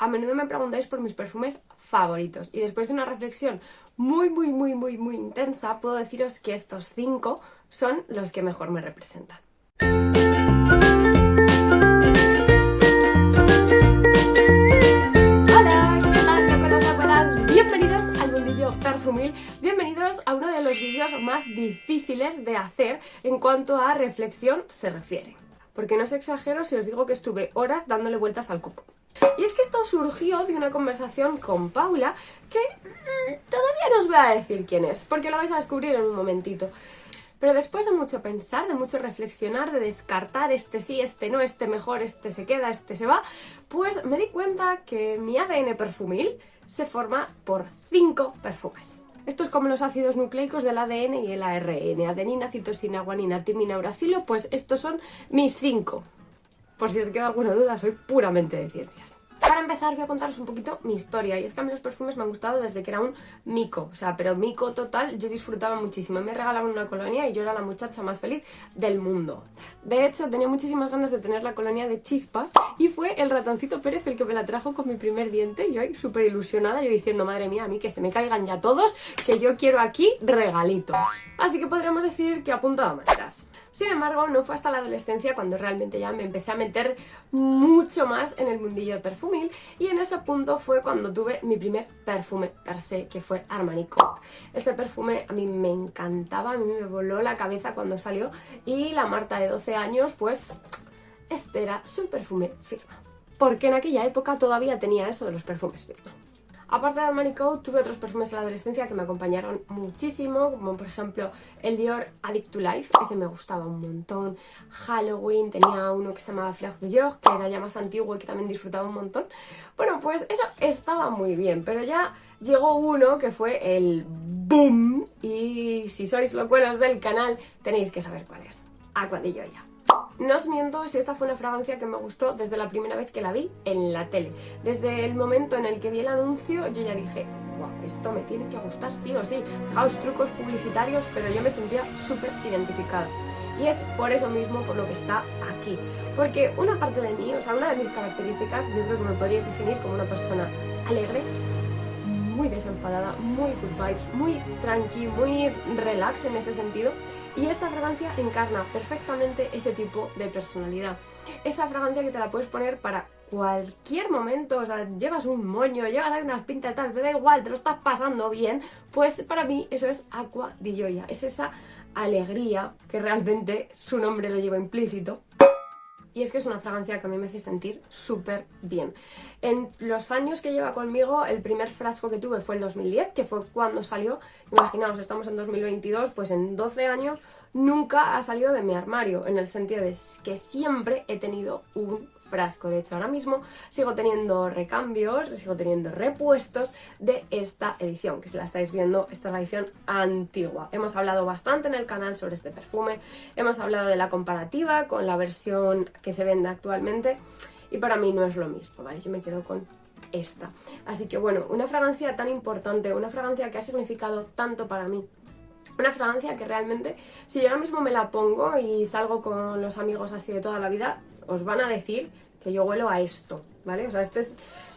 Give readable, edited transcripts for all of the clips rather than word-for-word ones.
a menudo me preguntáis por mis perfumes favoritos y después de una reflexión muy intensa puedo deciros que estos 5 son los que mejor me representan. Hola, ¿qué tal, locolas, locolas? Bienvenidos al mundillo perfumil, bienvenidos a uno de los vídeos más difíciles de hacer en cuanto a reflexión se refiere. Porque no os exagero si os digo que estuve horas dándole vueltas al coco. Y es que esto surgió de una conversación con Paula que todavía no os voy a decir quién es, porque lo vais a descubrir en un momentito. Pero después de mucho pensar, de mucho reflexionar, de descartar este sí, este no, este mejor, este se queda, este se va, pues me di cuenta que mi ADN perfumil se forma por 5 perfumes. Esto es como los ácidos nucleicos del ADN y el ARN, adenina, citosina, guanina, timina, uracilo, pues estos son mis 5. Por si os queda alguna duda, soy puramente de ciencias. Para empezar voy a contaros un poquito mi historia, y es que a mí los perfumes me han gustado desde que era un mico, pero mico total, yo disfrutaba muchísimo, me regalaban una colonia y yo era la muchacha más feliz del mundo. De hecho, tenía muchísimas ganas de tener la colonia de Chispas y fue el ratoncito Pérez el que me la trajo con mi primer diente, yo ahí súper ilusionada, yo diciendo, madre mía, a mí que se me caigan ya todos, que yo quiero aquí regalitos. Así que podríamos decir que apuntaba maneras. Sin embargo, no fue hasta la adolescencia cuando realmente ya me empecé a meter mucho más en el mundillo de perfumil, y en ese punto fue cuando tuve mi primer perfume per se, que fue Armani Code. Este perfume a mí me encantaba, a mí me voló la cabeza cuando salió, y la Marta de 12 años, pues este era su perfume firma. Porque en aquella época todavía tenía eso de los perfumes firma. Aparte de Armani Code, tuve otros perfumes en la adolescencia que me acompañaron muchísimo, como por ejemplo el Dior Addict to Life, ese me gustaba un montón. Halloween, tenía uno que se llamaba Fleur de Jour, que era ya más antiguo y que también disfrutaba un montón. Bueno, pues eso estaba muy bien, pero ya llegó uno que fue el boom, y si sois locuelos del canal tenéis que saber cuál es. Acqua di Gioia. No os miento si esta fue una fragancia que me gustó desde la primera vez que la vi en la tele. Desde el momento en el que vi el anuncio yo ya dije, wow, esto me tiene que gustar sí o sí. Fijaos, trucos publicitarios, pero yo me sentía súper identificada. Y es por eso mismo por lo que está aquí. Porque una parte de mí, una de mis características, yo creo que me podríais definir como una persona alegre, muy desenfadada, muy good vibes, muy tranqui, muy relax en ese sentido, y esta fragancia encarna perfectamente ese tipo de personalidad. Esa fragancia que te la puedes poner para cualquier momento, llevas un moño, llevas ahí unas pintas tal, me da igual, te lo estás pasando bien, pues para mí eso es Acqua di Gioia, es esa alegría que realmente su nombre lo lleva implícito. Y es que es una fragancia que a mí me hace sentir súper bien. En los años que lleva conmigo, el primer frasco que tuve fue el 2010, que fue cuando salió. Imaginaos, estamos en 2022, pues en 12 años nunca ha salido de mi armario, en el sentido de que siempre he tenido un frasco. De hecho, ahora mismo sigo teniendo recambios, sigo teniendo repuestos de esta edición, que si la estáis viendo, esta es la edición antigua. Hemos hablado bastante en el canal sobre este perfume, hemos hablado de la comparativa con la versión que se vende actualmente, y para mí no es lo mismo, ¿vale? Yo me quedo con esta. Así que bueno, una fragancia tan importante, una fragancia que ha significado tanto para mí, una fragancia que realmente, si yo ahora mismo me la pongo y salgo con los amigos así de toda la vida, os van a decir que yo huelo a esto, ¿vale?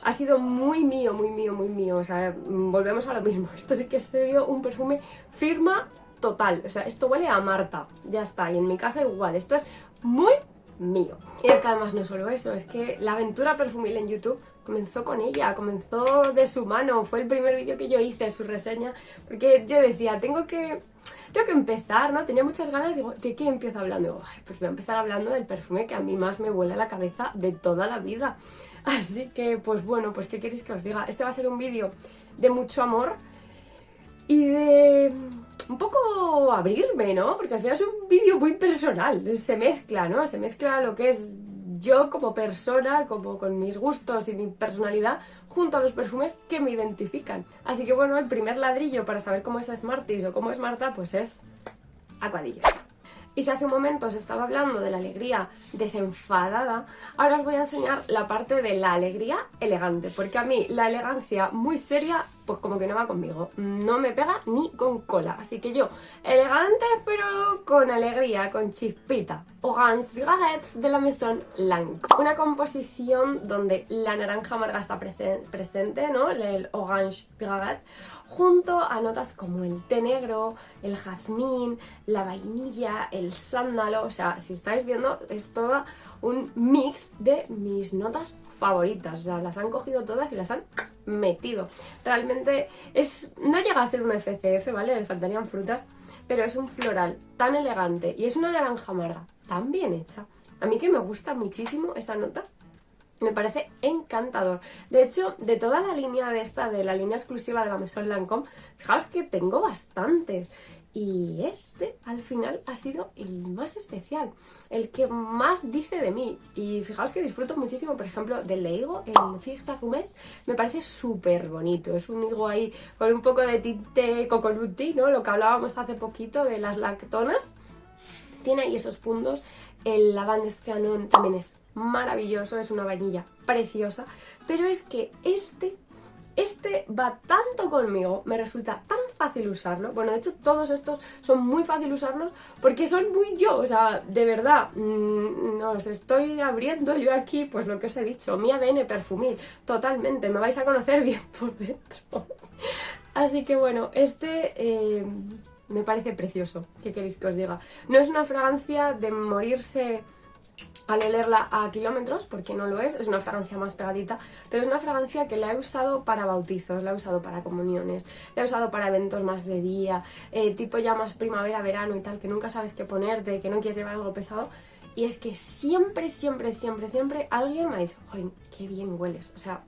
Ha sido muy mío, volvemos a lo mismo. Esto sí que ha sido un perfume firma total, esto huele a Marta, ya está, y en mi casa igual, esto es muy mío. Y es que además no solo eso, es que la aventura perfumil en YouTube comenzó con ella, comenzó de su mano, fue el primer vídeo que yo hice, su reseña, porque yo decía, tengo que empezar, ¿no? Tenía muchas ganas, digo, ¿de qué empiezo hablando? Digo, pues voy a empezar hablando del perfume que a mí más me vuela la cabeza de toda la vida. Así que, pues bueno, pues ¿qué queréis que os diga? Este va a ser un vídeo de mucho amor y de un poco abrirme, ¿no? Porque al final es un vídeo muy personal, se mezcla, ¿no? Se mezcla lo que es yo como persona, como con mis gustos y mi personalidad, junto a los perfumes que me identifican. Así que bueno, el primer ladrillo para saber cómo es Smarties o cómo es Marta, pues es Acqua di Gioia. Y si hace un momento os estaba hablando de la alegría desenfadada, ahora os voy a enseñar la parte de la alegría elegante, porque a mí la elegancia muy seria pues como que no va conmigo, no me pega ni con cola. Así que yo, elegante pero con alegría, con chispita. Orange Vigarets de la Maison Lancôme. Una composición donde la naranja amarga está presente, ¿no? El Orange Vigaret, junto a notas como el té negro, el jazmín, la vainilla, el sándalo. O sea, si estáis viendo, es todo un mix de mis notas favoritas. O sea, las han cogido todas y las han metido. Realmente no llega a ser una FCF, ¿vale? Le faltarían frutas, pero es un floral tan elegante y es una naranja amarga tan bien hecha. A mí que me gusta muchísimo esa nota, me parece encantador. De hecho, de toda la línea de la línea exclusiva de la Maison Lancôme, fijaos que tengo bastantes. Y este, al final, ha sido el más especial, el que más dice de mí. Y fijaos que disfruto muchísimo, por ejemplo, del de higo, el Zigzag Rumés, me parece súper bonito. Es un higo ahí con un poco de tinte coconutí, ¿no? Lo que hablábamos hace poquito de las lactonas. Tiene ahí esos puntos. El Lavande Canon también es maravilloso, es una vainilla preciosa. Pero es que este va tanto conmigo, me resulta tan fácil usarlo. Bueno, de hecho todos estos son muy fácil usarlos porque son muy yo, o sea, de verdad, os estoy abriendo yo aquí, pues lo que os he dicho, mi ADN perfumil, totalmente, me vais a conocer bien por dentro. Así que bueno, me parece precioso, ¿qué queréis que os diga? No es una fragancia de morirse al olerla a kilómetros, porque no lo es una fragancia más pegadita, pero es una fragancia que la he usado para bautizos, la he usado para comuniones, la he usado para eventos más de día, tipo ya más primavera, verano y tal, que nunca sabes qué ponerte, que no quieres llevar algo pesado, y es que siempre alguien me ha dicho, joder, qué bien hueles, o sea,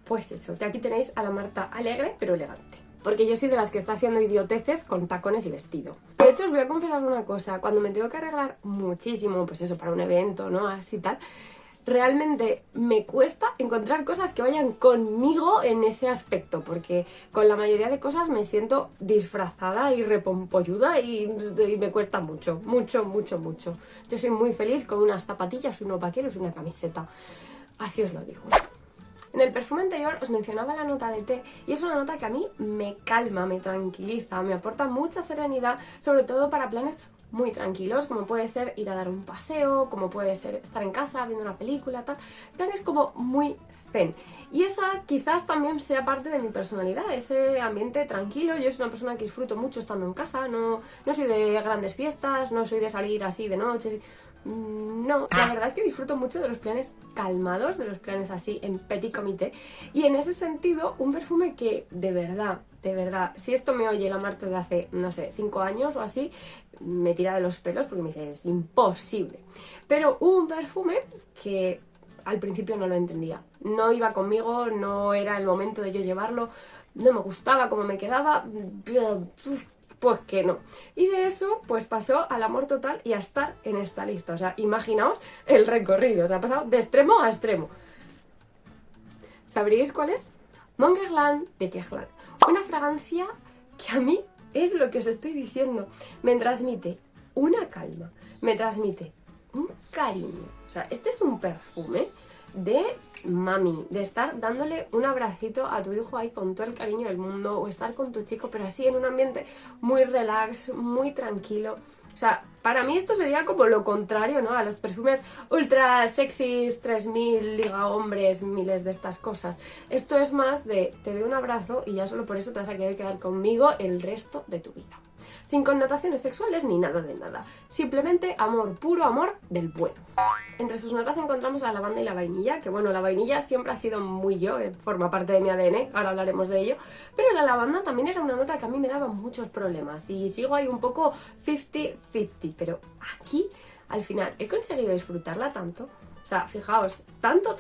pues eso, que aquí tenéis a la Marta alegre pero elegante. Porque yo soy de las que está haciendo idioteces con tacones y vestido. De hecho, os voy a confesar una cosa. Cuando me tengo que arreglar muchísimo, pues eso, para un evento, ¿no? Así tal, realmente me cuesta encontrar cosas que vayan conmigo en ese aspecto. Porque con la mayoría de cosas me siento disfrazada y repompolluda y me cuesta mucho. Yo soy muy feliz con unas zapatillas, unos vaqueros y una camiseta. Así os lo digo. En el perfume anterior os mencionaba la nota de té y es una nota que a mí me calma, me tranquiliza, me aporta mucha serenidad, sobre todo para planes muy tranquilos, como puede ser ir a dar un paseo, como puede ser estar en casa viendo una película, tal, planes como muy zen. Y esa quizás también sea parte de mi personalidad, ese ambiente tranquilo. Yo soy una persona que disfruto mucho estando en casa, no soy de grandes fiestas, no soy de salir así de noche. No, la verdad es que disfruto mucho de los planes calmados, de los planes así en petit comité, y en ese sentido un perfume que de verdad, si esto me oye la Marta de hace, no sé, 5 años o así, me tira de los pelos porque me dice, es imposible. Pero un perfume que al principio no lo entendía, no iba conmigo, no era el momento de yo llevarlo, no me gustaba cómo me quedaba, pues que no. Y de eso, pues pasó al amor total y a estar en esta lista. O sea, imaginaos el recorrido. O sea, ha pasado de extremo a extremo. ¿Sabríais cuál es? Mon Guerlain de Guerlain. Una fragancia que a mí es lo que os estoy diciendo. Me transmite una calma. Me transmite un cariño. O sea, este es un perfume de mami, de estar dándole un abracito a tu hijo ahí con todo el cariño del mundo, o estar con tu chico, pero así en un ambiente muy relax, muy tranquilo. O sea, para mí esto sería como lo contrario, ¿no? A los perfumes ultra sexys, 3000, liga hombres, miles de estas cosas. Esto es más de te doy un abrazo y ya solo por eso te vas a querer quedar conmigo el resto de tu vida. Sin connotaciones sexuales ni nada de nada. Simplemente amor, puro amor del bueno. Entre sus notas encontramos la lavanda y la vainilla, que bueno, la vainilla siempre ha sido muy yo, forma parte de mi ADN, ahora hablaremos de ello, pero la lavanda también era una nota que a mí me daba muchos problemas y sigo ahí un poco 50-50, pero aquí al final he conseguido disfrutarla tanto. O sea, fijaos, tanto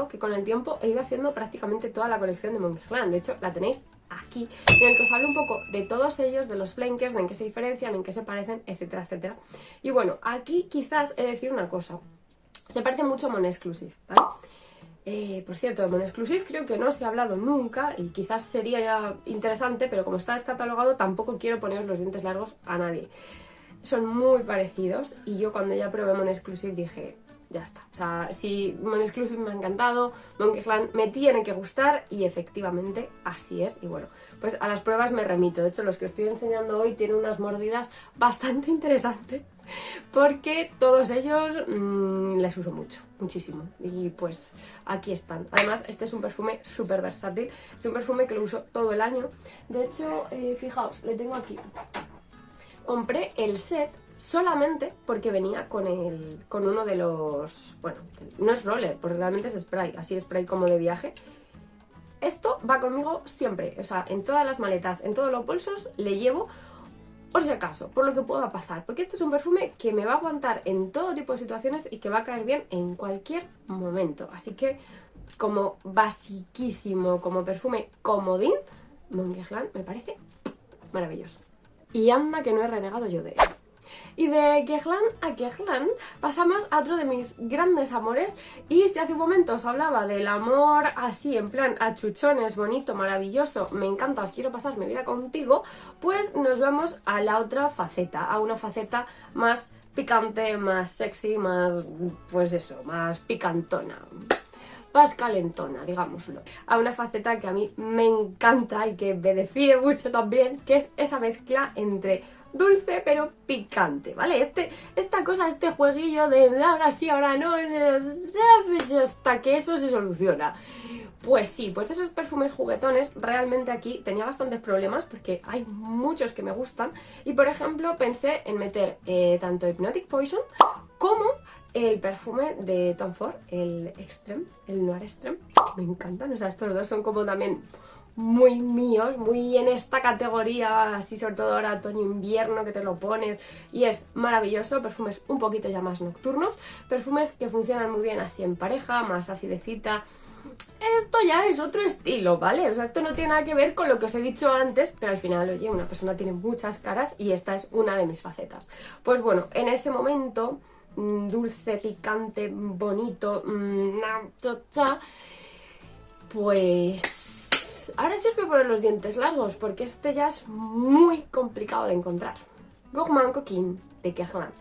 que con el tiempo he ido haciendo prácticamente toda la colección de Mon Guerlain. De hecho, la tenéis aquí, en el que os hablo un poco de todos ellos, de los flankers, de en qué se diferencian, en qué se parecen, etcétera, etcétera. Y bueno, aquí quizás he de decir una cosa. Se parece mucho a Mon Exclusive, ¿vale? Por cierto, de Mon Exclusive creo que no se ha hablado nunca y quizás sería ya interesante, pero como está descatalogado tampoco quiero poner los dientes largos a nadie. Son muy parecidos y yo cuando ya probé Mon Exclusive dije, ya está. O sea, si Mon Exclusive me ha encantado, Monkey me tiene que gustar y efectivamente así es. Y bueno, pues a las pruebas me remito. De hecho, los que estoy enseñando hoy tienen unas mordidas bastante interesantes porque todos ellos les uso mucho, muchísimo. Y pues aquí están. Además, este es un perfume súper versátil. Es un perfume que lo uso todo el año. De hecho, fijaos, le tengo aquí. Compré el set solamente porque venía con uno de los... Bueno, no es roller, porque realmente es spray, así spray como de viaje. Esto va conmigo siempre, o sea, en todas las maletas, en todos los bolsos le llevo, por si acaso, por lo que pueda pasar. Porque este es un perfume que me va a aguantar en todo tipo de situaciones y que va a caer bien en cualquier momento. Así que, como basiquísimo, como perfume comodín, Mon Guerlain me parece maravilloso. Y anda que no he renegado yo de él. Y de Guerlain a Guerlain pasamos a otro de mis grandes amores. Y si hace un momento os hablaba del amor así, en plan achuchones, bonito, maravilloso, me encantas, quiero pasar mi vida contigo, pues nos vamos a la otra faceta, a una faceta más picante, más sexy, más, pues eso, más picantona, más calentona, digámoslo. A una faceta que a mí me encanta y que me define mucho también, que es esa mezcla entre dulce pero picante, ¿vale? Esta cosa, este jueguillo de ahora sí, ahora no, hasta que eso se soluciona. Pues sí, pues de esos perfumes juguetones, realmente aquí tenía bastantes problemas porque hay muchos que me gustan. Y por ejemplo pensé en meter tanto Hypnotic Poison como el perfume de Tom Ford, el Extreme, el Noir Extreme. Me encantan, o sea, estos dos son como también muy míos, muy en esta categoría, así sobre todo ahora otoño-invierno que te lo pones y es maravilloso. Perfumes un poquito ya más nocturnos, perfumes que funcionan muy bien así en pareja, más así de cita. Esto ya es otro estilo, ¿vale? O sea, esto no tiene nada que ver con lo que os he dicho antes, pero al final, oye, una persona tiene muchas caras y esta es una de mis facetas. Pues bueno, en ese momento, dulce, picante, bonito, pues ahora sí os voy a poner los dientes largos porque este ya es muy complicado de encontrar. Gourmand Coquin de Guerlain.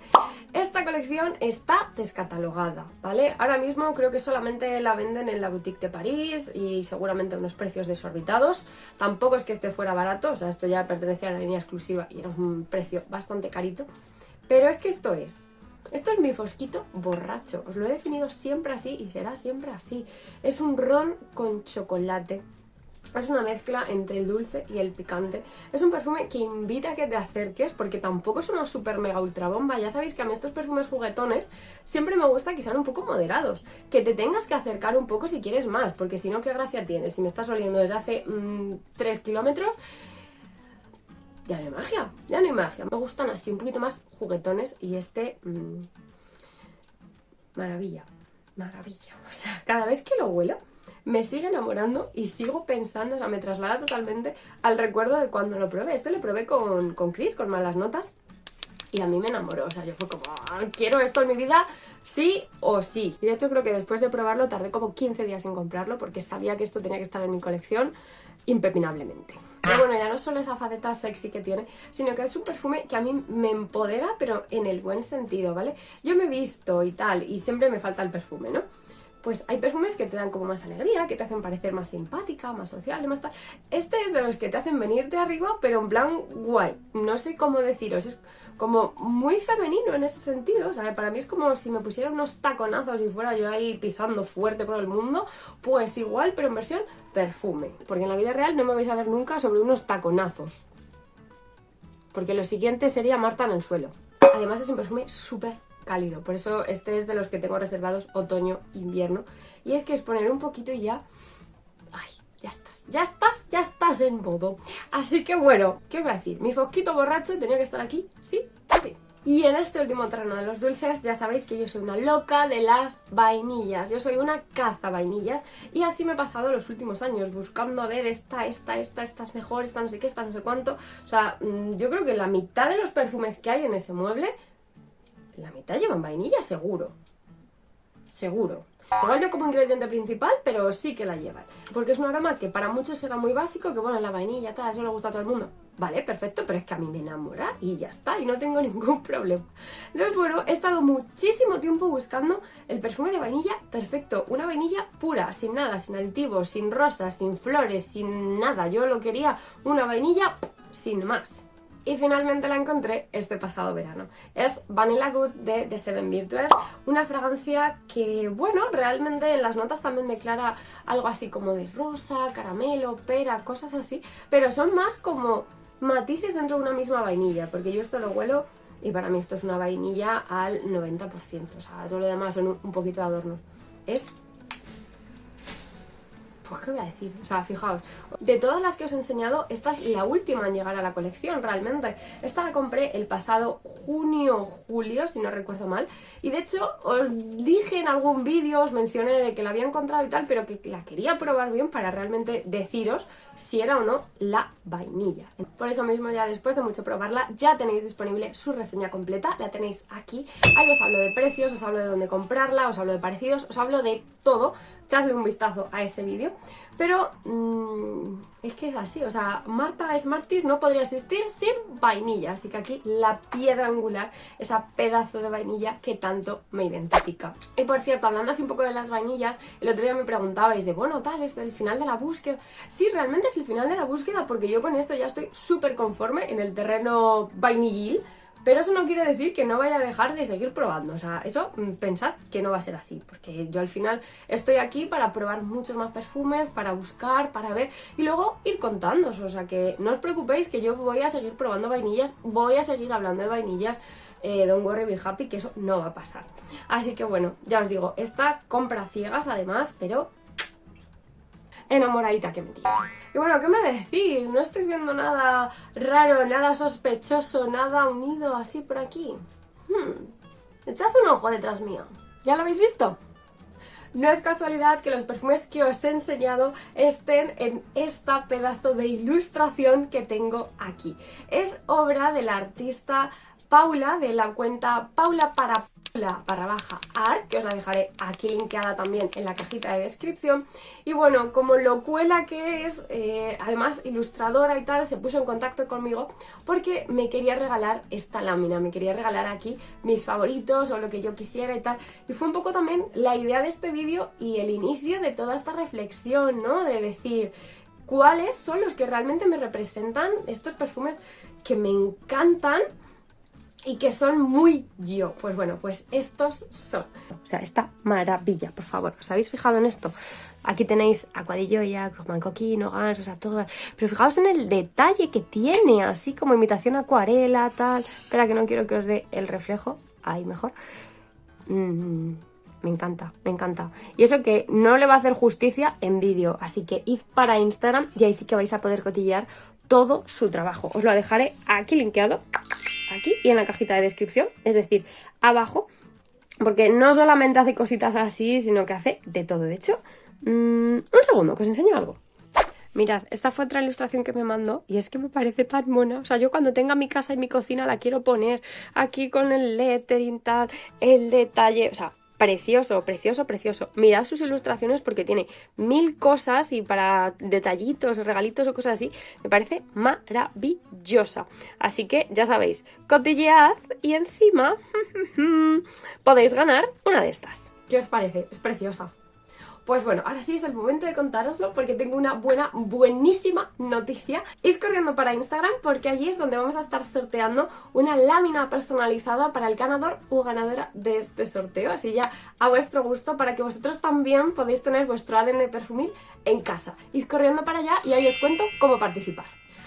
Esta colección está descatalogada, ¿vale? Ahora mismo creo que solamente la venden en la boutique de París y seguramente a unos precios desorbitados. Tampoco es que este fuera barato, o sea, esto ya pertenecía a la línea exclusiva y era un precio bastante carito. Pero es que esto es mi fosquito borracho. Os lo he definido siempre así y será siempre así. Es un ron con chocolate. Es una mezcla entre el dulce y el picante. Es un perfume que invita a que te acerques porque tampoco es una super mega ultra bomba. Ya sabéis que a mí estos perfumes juguetones siempre me gusta que sean un poco moderados. Que te tengas que acercar un poco si quieres más, porque si no, ¿qué gracia tiene? Si me estás oliendo desde hace 3 kilómetros, ya no hay magia, ya no hay magia. Me gustan así un poquito más juguetones y este... maravilla, maravilla. O sea, cada vez que lo huelo me sigue enamorando y sigo pensando, o sea, me traslada totalmente al recuerdo de cuando lo probé. Este lo probé con Chris, con Malas Notas, y a mí me enamoró. O sea, yo fui como, quiero esto en mi vida, sí o sí. Y de hecho creo que después de probarlo tardé como 15 días en comprarlo porque sabía que esto tenía que estar en mi colección impepinablemente. Pero bueno, ya no solo esa faceta sexy que tiene, sino que es un perfume que a mí me empodera, pero en el buen sentido, ¿vale? Yo me he visto y tal, y siempre me falta el perfume, ¿no? Pues hay perfumes que te dan como más alegría, que te hacen parecer más simpática, más sociable, más tal. Este es de los que te hacen venirte arriba, pero en plan guay. No sé cómo deciros, es como muy femenino en ese sentido. O sea, para mí es como si me pusiera unos taconazos y fuera yo ahí pisando fuerte por el mundo. Pues igual, pero en versión perfume. Porque en la vida real no me vais a ver nunca sobre unos taconazos. Porque lo siguiente sería Marta en el suelo. Además es un perfume súper cálido, por eso este es de los que tengo reservados otoño, invierno, y es que es poner un poquito y ya, ay, ya estás en modo. Así que bueno, ¿qué os voy a decir? Mi fosquito borracho tenía que estar aquí, sí o sí. Y en este último terreno de los dulces ya sabéis que yo soy una loca de las vainillas, yo soy una caza vainillas y así me he pasado los últimos años buscando a ver esta es mejor, esta no sé qué, esta no sé cuánto. O sea, yo creo que la mitad de los perfumes que hay en ese mueble, la mitad llevan vainilla, seguro. Seguro. Igual no como ingrediente principal, pero sí que la llevan. Porque es un aroma que para muchos será muy básico, que bueno, la vainilla, tal, eso le gusta a todo el mundo. Vale, perfecto, pero es que a mí me enamora y ya está, y no tengo ningún problema. Entonces, bueno, he estado muchísimo tiempo buscando el perfume de vainilla perfecto, una vainilla pura, sin nada, sin aditivos, sin rosas, sin flores, sin nada. Yo lo quería una vainilla sin más. Y finalmente la encontré este pasado verano. Es Vanilla Good de The Seven Virtues, una fragancia que, bueno, realmente en las notas también declara algo así como de rosa, caramelo, pera, cosas así, pero son más como matices dentro de una misma vainilla, porque yo esto lo huelo y para mí esto es una vainilla al 90%, o sea, todo lo demás son un poquito de adorno. Es... pues qué voy a decir, o sea, fijaos, de todas las que os he enseñado, esta es la última en llegar a la colección realmente. Esta la compré el pasado junio, julio, si no recuerdo mal, y de hecho os dije en algún vídeo, os mencioné de que la había encontrado y tal, pero que la quería probar bien para realmente deciros si era o no la vainilla. Por eso mismo, ya después de mucho probarla, ya tenéis disponible su reseña completa, la tenéis aquí. Ahí os hablo de precios, os hablo de dónde comprarla, os hablo de parecidos, os hablo de todo. Echadle un vistazo a ese vídeo. Pero es que es así, o sea, Martha Smarties no podría existir sin vainilla, así que aquí la piedra angular, esa pedazo de vainilla que tanto me identifica. Y por cierto, hablando así un poco de las vainillas, el otro día me preguntabais de, bueno, tal, es el final de la búsqueda. Sí, realmente es el final de la búsqueda, porque yo con esto ya estoy súper conforme en el terreno vainillil. Pero eso no quiere decir que no vaya a dejar de seguir probando, o sea, eso pensad que no va a ser así, porque yo al final estoy aquí para probar muchos más perfumes, para buscar, para ver y luego ir contándoos, o sea que no os preocupéis que yo voy a seguir probando vainillas, voy a seguir hablando de vainillas, don't worry, be happy, que eso no va a pasar. Así que bueno, ya os digo, esta compra ciegas además, pero... enamoradita que me tiene. Y bueno, ¿qué me decís? ¿No estáis viendo nada raro, nada sospechoso, nada unido así por aquí? Echad un ojo detrás mía. ¿Ya lo habéis visto? No es casualidad que los perfumes que os he enseñado estén en esta pedazo de ilustración que tengo aquí. Es obra de la artista Paula, de la cuenta Paula para art, que os la dejaré aquí linkeada también en la cajita de descripción. Y bueno, como locuela que es, además ilustradora y tal, se puso en contacto conmigo porque me quería regalar esta lámina, me quería regalar aquí mis favoritos o lo que yo quisiera y tal. Y fue un poco también la idea de este vídeo y el inicio de toda esta reflexión, ¿no? De decir... ¿cuáles son los que realmente me representan estos perfumes que me encantan y que son muy yo? Pues bueno, pues estos son. O sea, esta maravilla, por favor. ¿Os habéis fijado en esto? Aquí tenéis Acqua di Gioia, Mancoquino, Gans, o sea, todas. Pero fijaos en el detalle que tiene, así como imitación acuarela, tal. Espera, que no quiero que os dé el reflejo. Ahí mejor. Me encanta, me encanta. Y eso que no le va a hacer justicia en vídeo, así que id para Instagram y ahí sí que vais a poder cotillear todo su trabajo. Os lo dejaré aquí linkeado, aquí y en la cajita de descripción, es decir, abajo, porque no solamente hace cositas así, sino que hace de todo. De hecho, un segundo, que os enseño algo. Mirad, esta fue otra ilustración que me mandó y es que me parece tan mona. O sea, yo cuando tenga mi casa y mi cocina la quiero poner aquí con el lettering, tal, el detalle, o sea... precioso, precioso, precioso. Mirad sus ilustraciones porque tiene 1000 cosas y para detallitos, regalitos o cosas así, me parece maravillosa. Así que ya sabéis, cotillead y encima podéis ganar una de estas. ¿Qué os parece? Es preciosa. Pues bueno, ahora sí es el momento de contároslo porque tengo una buenísima noticia. Id corriendo para Instagram porque allí es donde vamos a estar sorteando una lámina personalizada para el ganador o ganadora de este sorteo. Así ya a vuestro gusto para que vosotros también podéis tener vuestro ADN perfumil en casa. Id corriendo para allá y ahí os cuento cómo participar.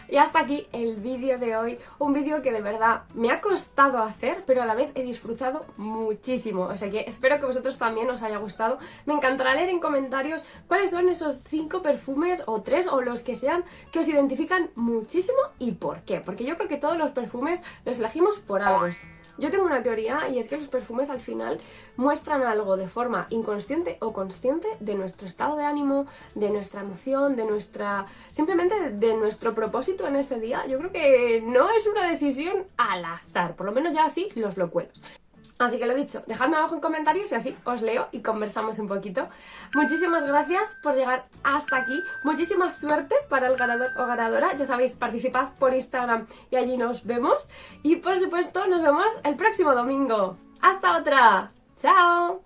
Y hasta aquí el vídeo de hoy, un vídeo que de verdad me ha costado hacer, pero a la vez he disfrutado muchísimo, o sea que espero que vosotros también os haya gustado. Me encantará leer en comentarios cuáles son esos 5 perfumes o 3 o los que sean que os identifican muchísimo y por qué, porque yo creo que todos los perfumes los elegimos por algo. Yo tengo una teoría y es que los perfumes al final muestran algo de forma inconsciente o consciente de nuestro estado de ánimo, de nuestra emoción, de nuestra... simplemente de nuestro propósito en ese día. Yo creo que no es una decisión al azar, por lo menos ya así los locuelos. Así que lo dicho, dejadme abajo en comentarios y así os leo y conversamos un poquito. Muchísimas gracias por llegar hasta aquí. Muchísima suerte para el ganador o ganadora. Ya sabéis, participad por Instagram y allí nos vemos. Y por supuesto, nos vemos el próximo domingo. ¡Hasta otra! ¡Chao!